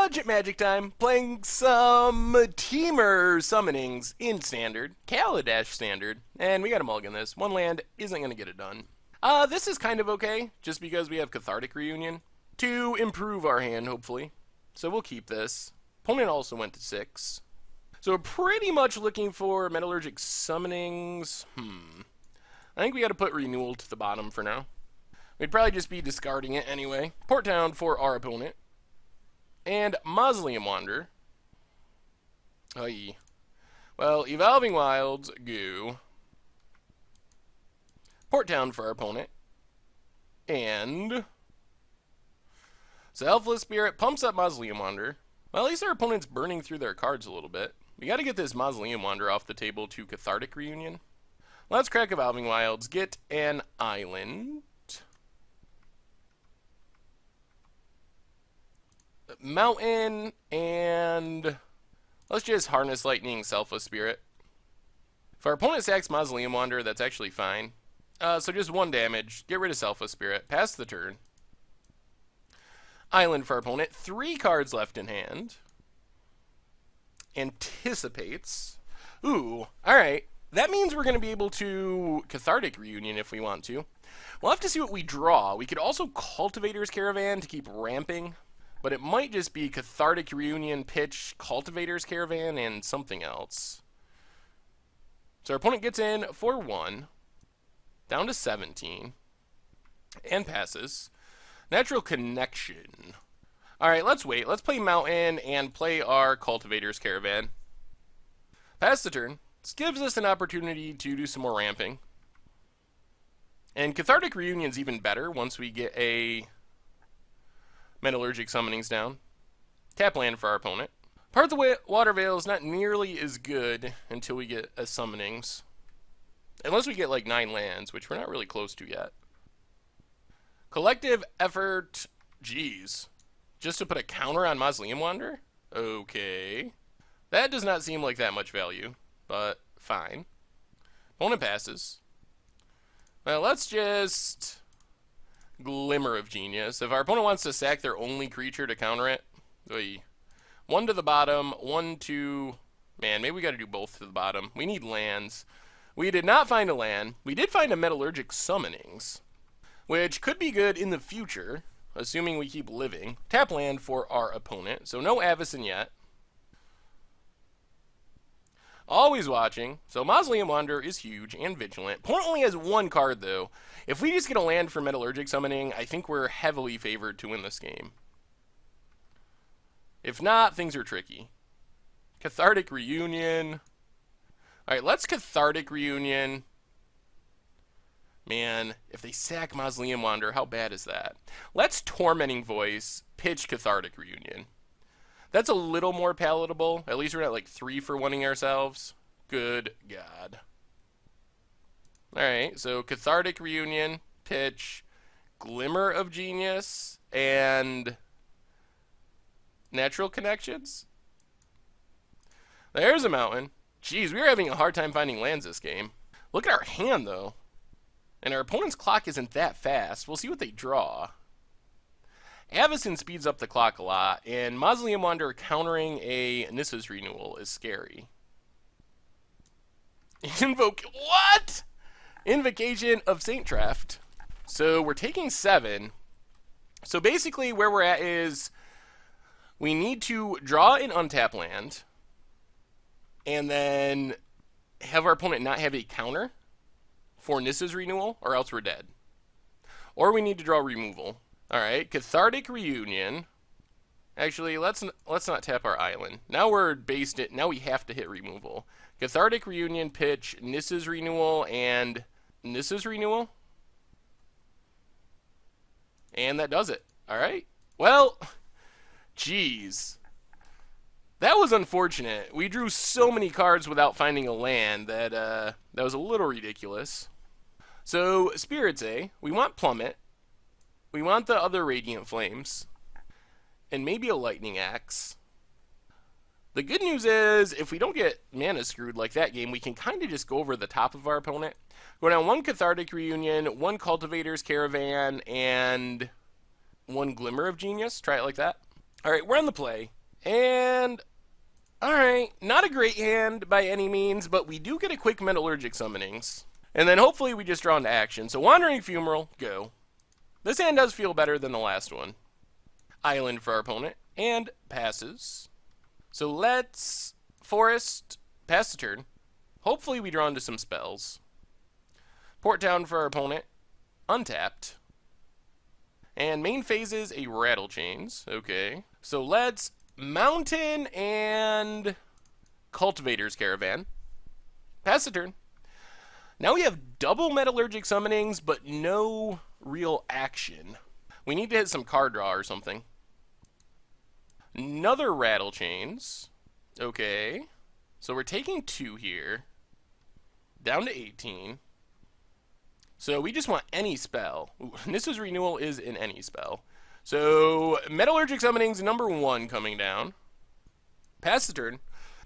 Legit Magic time, playing some Temur Summonings in Standard, Kaladesh Standard, and we got a mulligan this. One land isn't going to get it done. This is kind of okay, just because we have Cathartic Reunion to improve our hand, hopefully. So we'll keep this. Opponent also went to 6. So we're pretty much looking for Metallurgic Summonings. I think we got to put Renewal to the bottom for now. We'd probably just be discarding it anyway. Port down for our opponent. And Mausoleum Wander. Aye. Well, Evolving Wilds, go. Port down for our opponent. And Selfless Spirit pumps up Mausoleum Wander. Well, at least our opponent's burning through their cards a little bit. We got to get this Mausoleum Wander off the table to Cathartic Reunion. Let's crack Evolving Wilds, get an island. Mountain, and let's just Harness Lightning, Selfless Spirit. If our opponent sacks Mausoleum Wander, that's actually fine. So just 1 damage, get rid of Selfless Spirit, pass the turn. Island for our opponent, 3 cards left in hand. Anticipates. Ooh, alright. That means we're going to be able to Cathartic Reunion if we want to. We'll have to see what we draw. We could also Cultivator's Caravan to keep ramping. But it might just be Cathartic Reunion, pitch, Cultivator's Caravan, and something else. So our opponent gets in for 1. Down to 17. And passes. Natural Connection. Alright, let's wait. Let's play Mountain and play our Cultivator's Caravan. Pass the turn. This gives us an opportunity to do some more ramping. And Cathartic Reunion's even better once we get a Metallurgic Summonings down. Tap land for our opponent. Part of the Water Veil is not nearly as good until we get a Summonings. Unless we get like 9 lands, which we're not really close to yet. Collective Effort. Jeez. Just to put a counter on Mausoleum Wander? Okay. That does not seem like that much value, but fine. Opponent passes. Well, let's just Glimmer of Genius. If our opponent wants to sack their only creature to counter it, 1 to the bottom, 1 to... Man, maybe we got to do both to the bottom. We need lands. We did not find a land. We did find a Metallurgic Summonings, which could be good in the future, assuming we keep living. Tap land for our opponent, so no Avacyn yet. Always watching. So Mausoleum Wander is huge and vigilant. Opponent only has 1 card though. If we just get a land for Metallurgic Summoning, I think we're heavily favored to win this game. If not, things are tricky. Cathartic Reunion. Alright, let's Cathartic Reunion. Man, if they sack Mausoleum Wander, how bad is that? Let's Tormenting Voice, pitch Cathartic Reunion. That's a little more palatable. At least we're not like 3 for 1-ing ourselves. Good God. Alright, so Cathartic Reunion, pitch, Glimmer of Genius, and Natural Connections. There's a mountain. Jeez, we were having a hard time finding lands this game. Look at our hand, though. And our opponent's clock isn't that fast. We'll see what they draw. Avacyn speeds up the clock a lot, and Mausoleum Wander countering a Nissa's Renewal is scary. What? Invocation of Saint Traft. So we're taking 7. So basically where we're at is we need to draw an untap land, and then have our opponent not have a counter for Nissa's Renewal, or else we're dead. Or we need to draw removal. Alright, Cathartic Reunion. Actually, let's not tap our island. Now we're based it. Now we have to hit removal. Cathartic Reunion, pitch, Nissa's Renewal, and Nissa's Renewal. And that does it. Alright. Well, jeez. That was unfortunate. We drew so many cards without finding a land that that was a little ridiculous. So, Spirits A, we want Plummet. We want the other Radiant Flames. And maybe a Lightning Axe. The good news is, if we don't get mana screwed like that game, we can kind of just go over the top of our opponent. Go down 1 Cathartic Reunion, 1 Cultivator's Caravan, and 1 Glimmer of Genius. Try it like that. Alright, we're on the play. And, alright, not a great hand by any means, but we do get a quick Metallurgic Summonings. And then hopefully we just draw into action. So Wandering Fumarole, go. This hand does feel better than the last one. Island for our opponent, and passes. So let's Forest, pass the turn. Hopefully we draw into some spells. Port down for our opponent, untapped. And main phase is a Rattle Chains, okay. So let's Mountain and Cultivator's Caravan. Pass the turn. Now we have double Metallurgic Summonings, but no real action. We need to hit some card draw or something. Another Rattle Chains. Okay. So we're taking 2 here. Down to 18. So we just want any spell. Ooh, Nissa's Renewal is in any spell. So Metallurgic Summonings number 1 coming down. Pass the turn.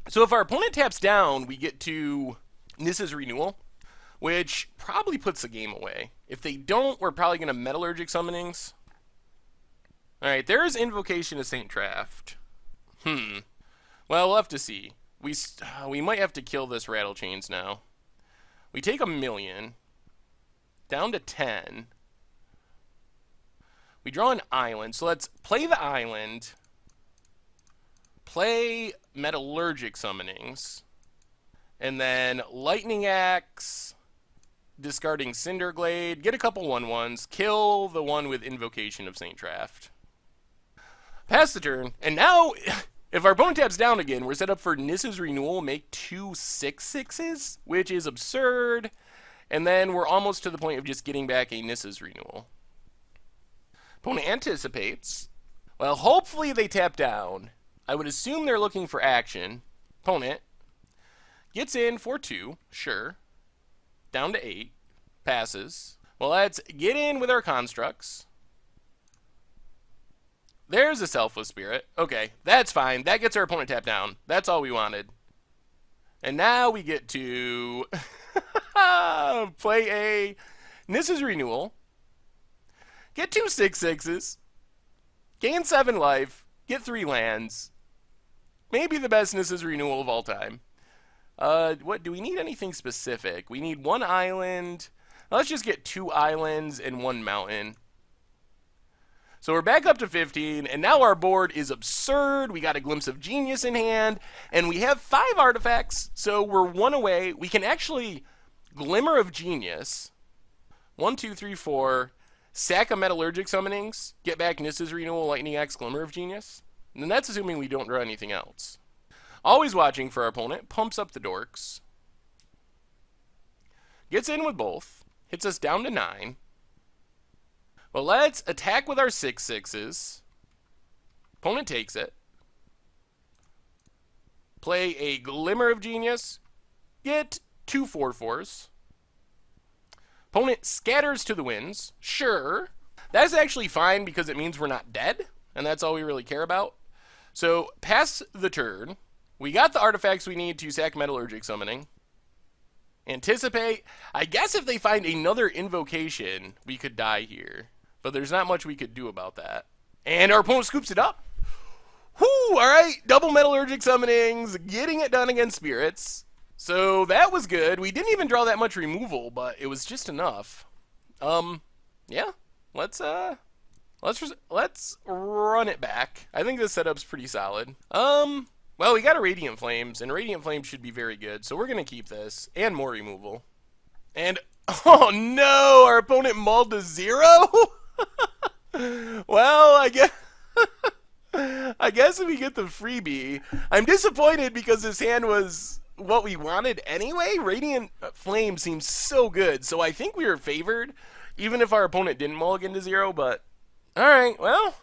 So if our opponent taps down, we get to Nissa's Renewal, which probably puts the game away. If they don't, we're probably going to Metallurgic Summonings. Alright, there's Invocation of Saint Traft. Well, we'll have to see. We might have to kill this Rattle Chains now. We take 1,000,000. Down to 10. We draw an island. So let's play the island. Play Metallurgic Summonings. And then Lightning Axe. Discarding Cinderglade. Get a couple 1/1s. Kill the one with Invocation of Saint Traft. Pass the turn. And now, if our opponent taps down again, we're set up for Nissa's Renewal. Make 2 6/6s, which is absurd. And then we're almost to the point of just getting back a Nissa's Renewal. Opponent anticipates. Well, hopefully they tap down. I would assume they're looking for action. Opponent gets in for 2, sure. Down to 8, passes. Well, let's get in with our constructs. There's a Selfless Spirit. Okay, that's fine. That gets our opponent tapped down. That's all we wanted. And now we get to play a Nissa's Renewal. Get 2 6/6s. Gain 7 life. Get 3 lands. Maybe the best Nissa's Renewal of all time. What do we need anything specific? We need 1 island. Let's just get 2 islands and 1 mountain. So we're back up to 15, and now our board is absurd. We got a Glimpse of Genius in hand, and we have 5 artifacts, so we're 1 away. We can actually Glimmer of Genius. 1, 2, 3, 4. Sack a Metallurgic Summonings. Get back Nissa's Renewal, Lightning Axe, Glimmer of Genius. And that's assuming we don't draw anything else. Always watching for our opponent. Pumps up the Dorks. Gets in with both. Hits us down to 9. Well, let's attack with our 6/6s. Opponent takes it. Play a Glimmer of Genius. Get 2 4/4s. Opponent scatters to the winds. Sure. That's actually fine because it means we're not dead, and that's all we really care about. So, pass the turn. We got the artifacts we need to sack Metallurgic Summoning. Anticipate. I guess if they find another invocation, we could die here. But there's not much we could do about that. And our opponent scoops it up. Whoo! Alright, double Metallurgic Summonings, getting it done against Spirits. So that was good. We didn't even draw that much removal, but it was just enough. Yeah. Let's run it back. I think this setup's pretty solid. Well, we got a Radiant Flames, and Radiant Flames should be very good, so we're going to keep this, and more removal. And, oh no, our opponent mulled to 0? Well, I guess if we get the freebie, I'm disappointed because this hand was what we wanted anyway. Radiant Flame seems so good, so I think we were favored, even if our opponent didn't mulligan to 0, but alright, well,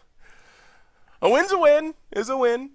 a win's a win, is a win.